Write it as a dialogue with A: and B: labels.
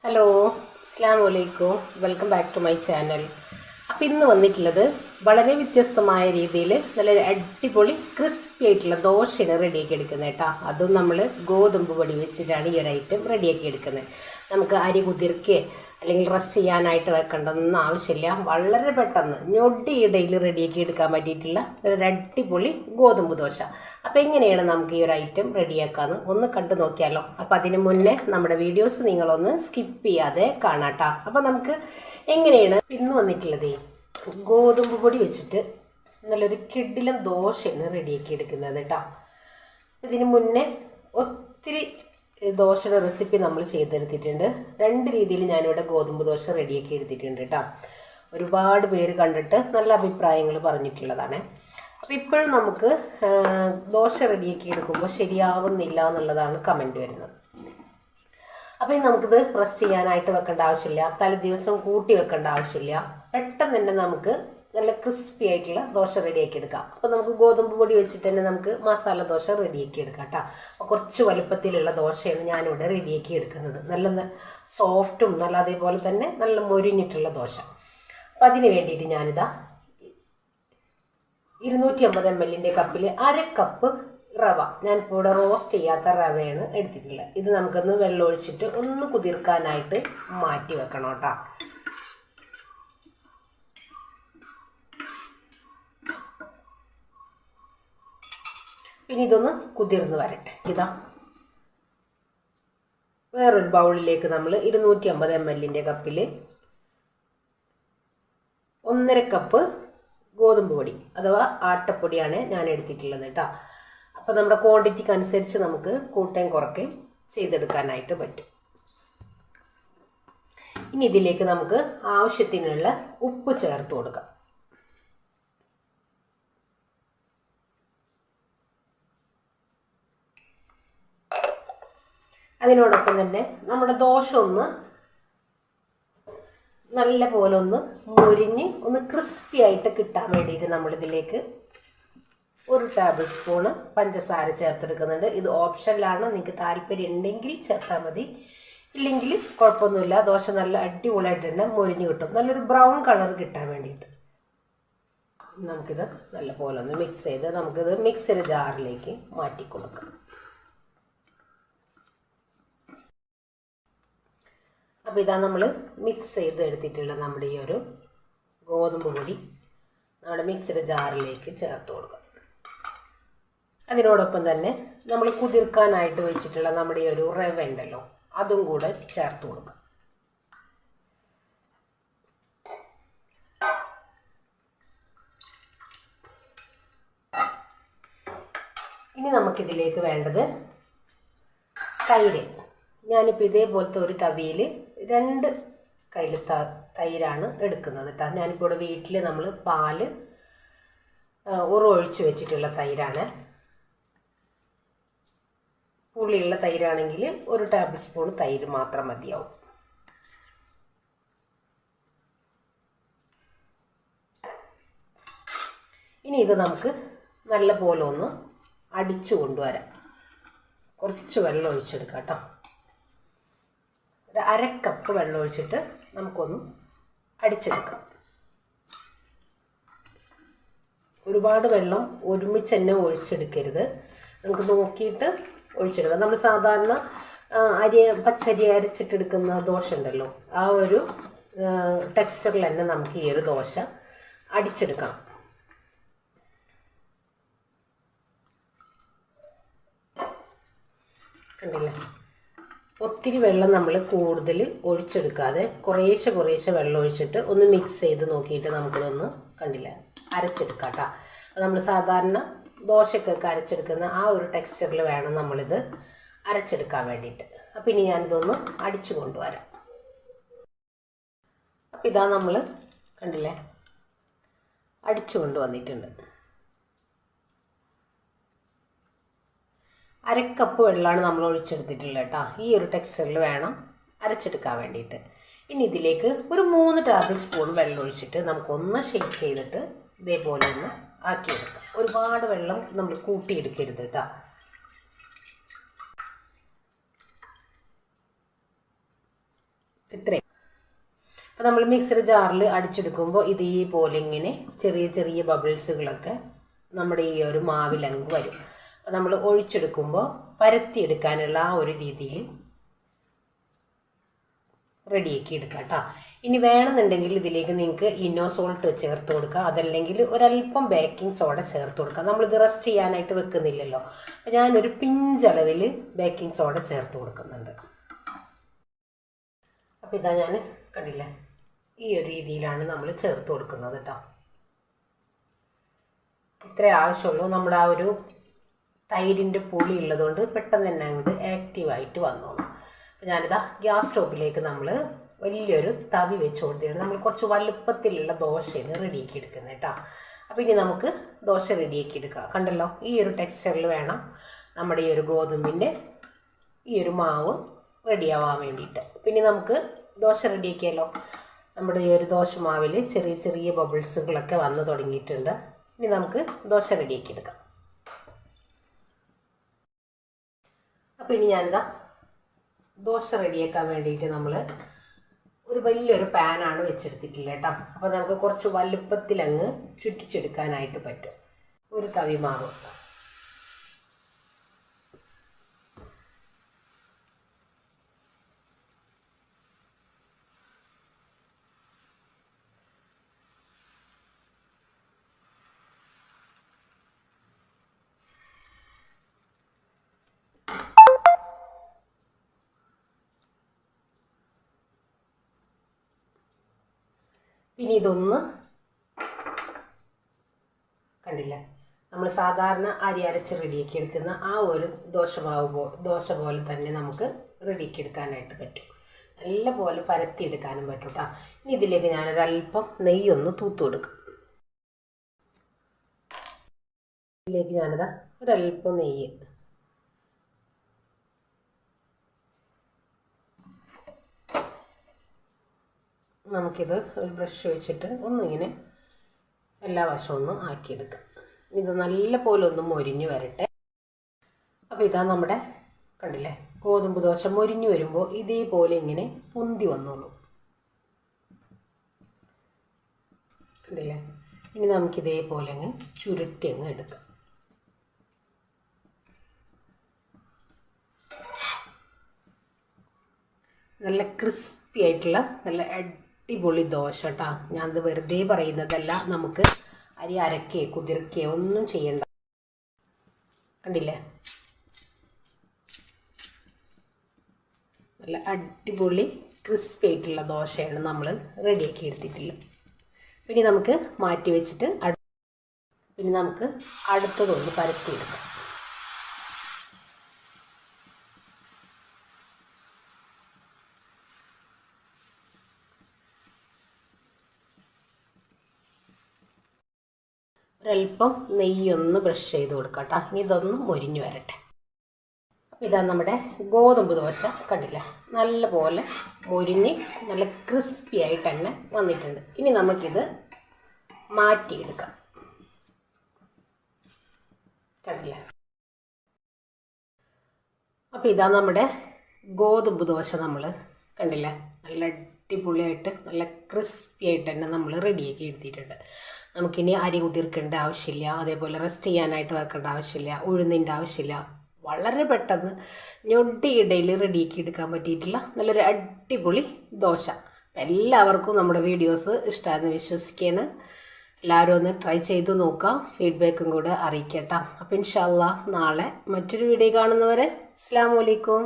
A: Hello, അസ്സലാമു അലൈക്കും. Welcome back to my channel. അപ്പോൾ ഇന്ന് വന്നിട്ടുള്ളത് വളരെ വ്യത്യസ്തമായ രീതിയിൽ നല്ലൊരു അടിപൊളി ക്രിസ്പി ആയിട്ടുള്ള ദോശയാണ് റെഡിയാക്കി എടുക്കുന്നത് കേട്ടോ. അതും നമ്മൾ ഗോതമ്പ് പൊടി വെച്ചിട്ടാണ് ഈ ഒരു ഐറ്റം റെഡിയാക്കി എടുക്കുന്നത്. നമുക്ക് അരി കുതിർക്കുക അല്ലെങ്കിൽ റെസ്റ്റ് ചെയ്യാനായിട്ട് വെക്കേണ്ടതൊന്നും ആവശ്യമില്ല. വളരെ പെട്ടെന്ന് ഞൊടിയിടയിൽ റെഡിയാക്കി എടുക്കാൻ പറ്റിയിട്ടുള്ള ഒരു അടിപൊളി ഗോതമ്പ് ദോശ. അപ്പോൾ എങ്ങനെയാണ് നമുക്ക് ഈ ഒരു ഐറ്റം റെഡിയാക്കാമെന്ന് ഒന്ന് കണ്ടു നോക്കിയാലോ. അപ്പോൾ അതിന് മുന്നേ നമ്മുടെ വീഡിയോസ് നിങ്ങളൊന്ന് സ്കിപ്പ് ചെയ്യാതെ കാണാട്ടോ. അപ്പോൾ നമുക്ക് എങ്ങനെയാണ് ഇന്ന് വന്നിട്ടുള്ളത്, ഗോതമ്പ് പൊടി വെച്ചിട്ട് നല്ലൊരു കിടിലൻ ദോശയാണ് റെഡിയാക്കി എടുക്കുന്നത് കേട്ടോ. ഇതിന് മുന്നേ ഒത്തിരി ദോശയുടെ റെസിപ്പി നമ്മൾ ചെയ്തെടുത്തിട്ടുണ്ട്. രണ്ട് രീതിയിൽ ഞാനിവിടെ ഗോതമ്പ് ദോശ റെഡിയാക്കി എടുത്തിട്ടുണ്ട് കേട്ടോ. ഒരുപാട് പേര് കണ്ടിട്ട് നല്ല അഭിപ്രായങ്ങൾ പറഞ്ഞിട്ടുള്ളതാണ്. അപ്പോൾ ഇപ്പോഴും നമുക്ക് ദോശ റെഡിയാക്കി എടുക്കുമ്പോൾ ശരിയാവുന്നില്ല എന്നുള്ളതാണ് കമൻറ്റ് വരുന്നത്. അപ്പോൾ ഇനി നമുക്കിത് റെസ്റ്റ് ചെയ്യാനായിട്ട് വെക്കേണ്ട ആവശ്യമില്ല, തലേ ദിവസം കൂട്ടി വെക്കേണ്ട ആവശ്യമില്ല. പെട്ടെന്ന് തന്നെ നമുക്ക് നല്ല ക്രിസ്പി ആയിട്ടുള്ള ദോശ റെഡിയാക്കി എടുക്കാം. അപ്പോൾ നമുക്ക് ഗോതമ്പ് പൊടി വെച്ചിട്ട് തന്നെ നമുക്ക് മസാല ദോശ റെഡിയാക്കി എടുക്കാം കേട്ടോ. അപ്പോൾ കുറച്ച് വലുപ്പത്തിലുള്ള ദോശയാണ് ഞാനിവിടെ റെഡിയാക്കി എടുക്കുന്നത്. നല്ല സോഫ്റ്റും നല്ല അതേപോലെ തന്നെ നല്ല മൊരിഞ്ഞിട്ടുള്ള ദോശ. അപ്പോൾ അതിന് വേണ്ടിയിട്ട് ഞാനിതാ 250 ml കപ്പിൽ അര കപ്പ് റവ, ഞാനിപ്പോൾ ഇവിടെ റോസ്റ്റ് ചെയ്യാത്ത റവയാണ് എടുത്തിട്ടുള്ളത്. ഇത് നമുക്കൊന്ന് വെള്ളം ഒഴിച്ചിട്ട് ഒന്ന് കുതിർക്കാനായിട്ട് മാറ്റി വെക്കണം കേട്ടോ. പിന്നെ ഇതൊന്ന് കുതിർന്ന് വരട്ടെ. ഇതാ വേറൊരു ബൗളിലേക്ക് നമ്മൾ 250 ml കപ്പിൽ 1.5 കപ്പ് ഗോതമ്പ് പൊടി അഥവാ ആട്ടപ്പൊടിയാണ് ഞാൻ എടുത്തിട്ടുള്ളത് കേട്ടോ. അപ്പോൾ നമ്മുടെ ക്വാണ്ടിറ്റിക്ക് അനുസരിച്ച് നമുക്ക് കൂട്ടുകയും കുറയ്ക്കുകയും ചെയ്തെടുക്കാനായിട്ട് പറ്റും. ഇനി ഇതിലേക്ക് നമുക്ക് ആവശ്യത്തിനുള്ള ഉപ്പ് ചേർത്ത് കൊടുക്കാം. അതിനോടൊപ്പം തന്നെ നമ്മുടെ ദോശ ഒന്ന് നല്ല പോലെ ഒന്ന് മൊരിഞ്ഞ് ഒന്ന് ക്രിസ്പി ആയിട്ട് കിട്ടാൻ വേണ്ടിയിട്ട് നമ്മളിതിലേക്ക് 1 ടേബിൾ സ്പൂണ് പഞ്ചസാര ചേർത്തെടുക്കുന്നുണ്ട്. ഇത് ഓപ്ഷനിലാണ്, നിങ്ങൾക്ക് താല്പര്യം ഉണ്ടെങ്കിൽ ചേർത്താൽ മതി, ഇല്ലെങ്കിൽ കുഴപ്പമൊന്നുമില്ല. ദോശ നല്ല അടിപൊളിയായിട്ട് തന്നെ മൊരിഞ്ഞ് കിട്ടും, നല്ലൊരു ബ്രൗൺ കളർ കിട്ടാൻ വേണ്ടിയിട്ട്. നമുക്കിത് നല്ല പോലെ ഒന്ന് മിക്സ് ചെയ്ത് നമുക്കിത് മിക്സിയുടെ ജാറിലേക്ക് മാറ്റി കൊടുക്കാം. അപ്പോൾ ഇതാ നമ്മൾ മിക്സ് ചെയ്ത് എടുത്തിട്ടുള്ള നമ്മുടെ ഈ ഒരു ഗോതമ്പ് പൊടി നമ്മുടെ മിക്സിയുടെ ജാറിലേക്ക് ചേർത്ത് കൊടുക്കാം. അതിനോടൊപ്പം തന്നെ നമ്മൾ കുതിർക്കാനായിട്ട് വെച്ചിട്ടുള്ള നമ്മുടെ ഈ ഒരു റവ ഉണ്ടല്ലോ, അതും കൂടെ ചേർത്ത് കൊടുക്കാം. ഇനി നമുക്കിതിലേക്ക് വേണ്ടത് തൈര്. ഞാനിപ്പോൾ ഇതേപോലത്തെ ഒരു തവിയിൽ 2 കയ്യിൽ തൈരാണ് എടുക്കുന്നത് കേട്ടോ. ഞാനിപ്പോൾ ഇവിടെ വീട്ടിൽ നമ്മൾ പാല് ഒഴിച്ച് വെച്ചിട്ടുള്ള തൈരാണ്. പുളിയുള്ള തൈരാണെങ്കിൽ 1 ടേബിൾ സ്പൂൺ തൈര് മാത്രം മതിയാവും. ഇനി ഇത് നമുക്ക് നല്ല പോലെ ഒന്ന് അടിച്ചു കൊണ്ടുവരാം. കുറച്ച് വെള്ളം ഒഴിച്ചെടുക്കാം കേട്ടോ. ഒരു അര കപ്പ് വെള്ളം ഒഴിച്ചിട്ട് നമുക്കൊന്ന് അടിച്ചെടുക്കാം. ഒരുപാട് വെള്ളം ഒരുമിച്ച് തന്നെ ഒഴിച്ചെടുക്കരുത്, നമുക്ക് നോക്കിയിട്ട് ഒഴിച്ചെടുക്കാം. നമ്മൾ സാധാരണ പച്ചരി അരച്ചിട്ടെടുക്കുന്ന ദോശ ഉണ്ടല്ലോ, ആ ഒരു ടെക്സ്ചറിൽ തന്നെ നമുക്ക് ഈ ഒരു ദോശ അടിച്ചെടുക്കാം. കണ്ടില്ലേ, ഒത്തിരി വെള്ളം നമ്മൾ കൂടുതൽ ഒഴിച്ചെടുക്കാതെ കുറേശ്ശെ വെള്ളം ഒഴിച്ചിട്ട് ഒന്ന് മിക്സ് ചെയ്ത് നോക്കിയിട്ട് നമുക്കിതൊന്ന് കണ്ടില്ല അരച്ചെടുക്കാം കേട്ടോ. നമ്മൾ സാധാരണ ദോശക്കൊക്കെ അരച്ചെടുക്കുന്ന ആ ഒരു ടെക്സ്ചറിൽ വേണം നമ്മളിത് അരച്ചെടുക്കാൻ വേണ്ടിയിട്ട്. അപ്പം ഇനി ഞാനിതൊന്ന് അടിച്ചു കൊണ്ടുവരാം. അപ്പം ഇതാ നമ്മൾ കണ്ടില്ലേ അടിച്ചു കൊണ്ടുവന്നിട്ടുണ്ട്. അര കപ്പ് വെള്ളമാണ് നമ്മൾ ഒഴിച്ചെടുത്തിട്ടുള്ളത് കേട്ടോ. ഈ ഒരു ടെക്സ്ചറിൽ വേണം അരച്ചെടുക്കാൻ വേണ്ടിയിട്ട്. ഇനി ഇതിലേക്ക് ഒരു 3 ടേബിൾ സ്പൂൺ വെള്ളം ഒഴിച്ചിട്ട് നമുക്കൊന്ന് ഷേക്ക് ചെയ്തിട്ട് ഇതേപോലെ ഒന്ന് ആക്കിയെടുക്കാം. ഒരുപാട് വെള്ളം നമ്മൾ കൂട്ടിയെടുക്കരുത് കേട്ടോ. ഇത്രയും. അപ്പോൾ നമ്മൾ മിക്സർ ജാറിൽ അടിച്ചെടുക്കുമ്പോൾ ഇതേപോലെ ഇങ്ങനെ ചെറിയ ചെറിയ ബബിൾസുകളൊക്കെ നമ്മുടെ ഈ ഒരു മാവിലങ്ങ് വരും. അപ്പോൾ നമ്മൾ ഒഴിച്ചെടുക്കുമ്പോൾ പരത്തിയെടുക്കാനുള്ള ആ ഒരു രീതിയിൽ റെഡിയാക്കി എടുക്കാം കേട്ടോ. ഇനി വേണമെന്നുണ്ടെങ്കിൽ ഇതിലേക്ക് നിങ്ങൾക്ക് ഇന്നോസോൾട്ട് ചേർത്ത് കൊടുക്കുക, അതല്ലെങ്കിൽ ഒരല്പം ബേക്കിംഗ് സോഡ ചേർത്ത് കൊടുക്കുക. നമ്മളിത് റെസ്റ്റ് ചെയ്യാനായിട്ട് വെക്കുന്നില്ലല്ലോ. അപ്പോൾ ഞാനൊരു പിഞ്ചളവിൽ ബേക്കിംഗ് സോഡ ചേർത്ത് കൊടുക്കുന്നുണ്ട്. അപ്പോൾ ഇതാ ഞാൻ കണ്ടില്ല, ഈ ഒരു രീതിയിലാണ് നമ്മൾ ചേർത്ത് കൊടുക്കുന്നത് കേട്ടോ. ഇത്രേ ആവശ്യമുള്ളൂ. നമ്മുടെ ആ ഒരു തൈരിൻ്റെ പുളി ഉള്ളതുകൊണ്ട് പെട്ടെന്ന് തന്നെ അങ്ങോട്ട് ആക്റ്റീവായിട്ട് വന്നോളൂ. അപ്പോൾ ഞാനിതാ ഗ്യാസ് സ്റ്റോപ്പിലേക്ക് നമ്മൾ വലിയൊരു തവി വെച്ച് കൊടുത്തിട്ടുണ്ട്. നമ്മൾ കുറച്ച് വലുപ്പത്തിലുള്ള ദോശയാണ് റെഡിയാക്കി എടുക്കുന്നത് കേട്ടോ. അപ്പോൾ ഇനി നമുക്ക് ദോശ റെഡിയാക്കി എടുക്കാം. കണ്ടല്ലോ, ഈ ഒരു ടെക്സ്ചറിൽ വേണം നമ്മുടെ ഈ ഒരു ഗോതമ്പിൻ്റെ ഈ ഒരു മാവ് റെഡിയാവാൻ വേണ്ടിയിട്ട്. പിന്നെ നമുക്ക് ദോശ റെഡിയാക്കിയല്ലോ. നമ്മുടെ ഈ ഒരു ദോശ മാവിൽ ചെറിയ ചെറിയ ബബിൾസുകളൊക്കെ വന്ന് തുടങ്ങിയിട്ടുണ്ട്. ഇനി നമുക്ക് ദോശ റെഡിയാക്കി എടുക്കാം. അപ്പോൾ ഇനി ഞാനിതാ ദോശ റെഡിയാക്കാൻ വേണ്ടിയിട്ട് നമ്മൾ ഒരു വലിയൊരു പാനാണ് വെച്ചെടുത്തിട്ടില്ല കേട്ടോ. അപ്പോൾ നമുക്ക് കുറച്ച് വലുപ്പത്തിലങ്ങ് ചുറ്റിച്ചെടുക്കാനായിട്ട് പറ്റും. ഒരു തവി മാവ്, പിന്നെ ഇതൊന്ന് കണ്ടില്ല, നമ്മൾ സാധാരണ അരി അരച്ച് റെഡിയാക്കി എടുക്കുന്ന ആ ഒരു ദോശ പോലെ തന്നെ നമുക്ക് റെഡിയാക്കി എടുക്കാനായിട്ട് പറ്റും. നല്ല പോലെ പരത്തിയെടുക്കാനും പറ്റും കേട്ടോ. ഇനി ഇതിലേക്ക് ഞാനൊരല്പം നെയ്യൊന്ന് തൂത്ത് കൊടുക്കും. ഇതിലേക്ക് ഞാനിതാ ഒരല്പം നെയ്യ്, നമുക്കിത് ഒരു ബ്രഷ് വെച്ചിട്ട് ഒന്നിങ്ങനെ എല്ലാ വശവും ഒന്ന് ആക്കിയെടുക്കാം. ഇത് നല്ല പോലെ ഒന്ന് മൊരിഞ്ഞ് വരട്ടെ. അപ്പോൾ ഇതാ നമ്മുടെ കണ്ടില്ലേ, ഗോതമ്പ് ദോശ മൊരിഞ്ഞ് വരുമ്പോൾ ഇതേപോലെ ഇങ്ങനെ പൊന്തി വന്നോളൂ. കണ്ടില്ലേ, ഇനി നമുക്കിതേപോലെ അങ്ങ് ചുരുട്ടി അങ്ങ് എടുക്കാം. നല്ല ക്രിസ്പി ആയിട്ടുള്ള നല്ല അടിപൊളി ദോശ കേട്ടോ. ഞാനത് വെറുതെ പറയുന്നതല്ല, നമുക്ക് അരി അരക്കേ കുതിർക്കേ ഒന്നും ചെയ്യണ്ട. കണ്ടില്ലേ, നല്ല അടിപൊളി ക്രിസ്പി ആയിട്ടുള്ള ദോശയാണ് നമ്മൾ റെഡിയാക്കി എടുത്തിട്ടുള്ളത്. പിന്നെ നമുക്ക് മാറ്റി വെച്ചിട്ട് പിന്നെ നമുക്ക് അടുത്തതൊന്ന് പരത്തിയെടുക്കാം. ഒരല്പം നെയ്യൊന്ന് ബ്രഷ് ചെയ്ത് കൊടുക്കാം കേട്ടോ. ഇനി ഇതൊന്ന് മൊരിഞ്ഞ് വരട്ടെ. അപ്പോൾ ഇതാ നമ്മുടെ ഗോതമ്പ് ദോശ കണ്ടില്ല, നല്ല പോലെ മൊരിഞ്ഞ് നല്ല ക്രിസ്പി ആയിട്ട് തന്നെ വന്നിട്ടുണ്ട്. ഇനി നമുക്കിത് മാറ്റിയെടുക്കാം. കണ്ടില്ല, അപ്പോൾ ഇതാ നമ്മുടെ ഗോതമ്പ് ദോശ നമ്മൾ കണ്ടില്ല, നല്ല അടിപൊളിയായിട്ട് നല്ല ക്രിസ്പി ആയിട്ട് തന്നെ നമ്മൾ റെഡിയാക്കി എടുത്തിട്ടുണ്ട്. നമുക്കിനി അരി കുതിർക്കേണ്ട ആവശ്യമില്ല, അതേപോലെ റെസ്റ്റ് ചെയ്യാനായിട്ട് വെക്കേണ്ട ആവശ്യമില്ല, ഉഴുന്നിൻ്റെ ആവശ്യമില്ല. വളരെ പെട്ടെന്ന് ഞൊടിയിടയിൽ റെഡിയാക്കി എടുക്കാൻ പറ്റിയിട്ടുള്ള നല്ലൊരു അടിപൊളി ദോശ. എല്ലാവർക്കും നമ്മുടെ വീഡിയോസ് ഇഷ്ടമാണെന്ന് വിശ്വസിക്കുകയാണ്. എല്ലാവരും ഒന്ന് ട്രൈ ചെയ്ത് നോക്കാം, ഫീഡ്ബാക്കും കൂടെ അറിയിക്കട്ടോ. അപ്പോൾ ഇൻഷാ അല്ലാഹ് നാളെ മറ്റൊരു വീഡിയോ കാണുന്നവരെ അസ്സലാമു അലൈക്കും.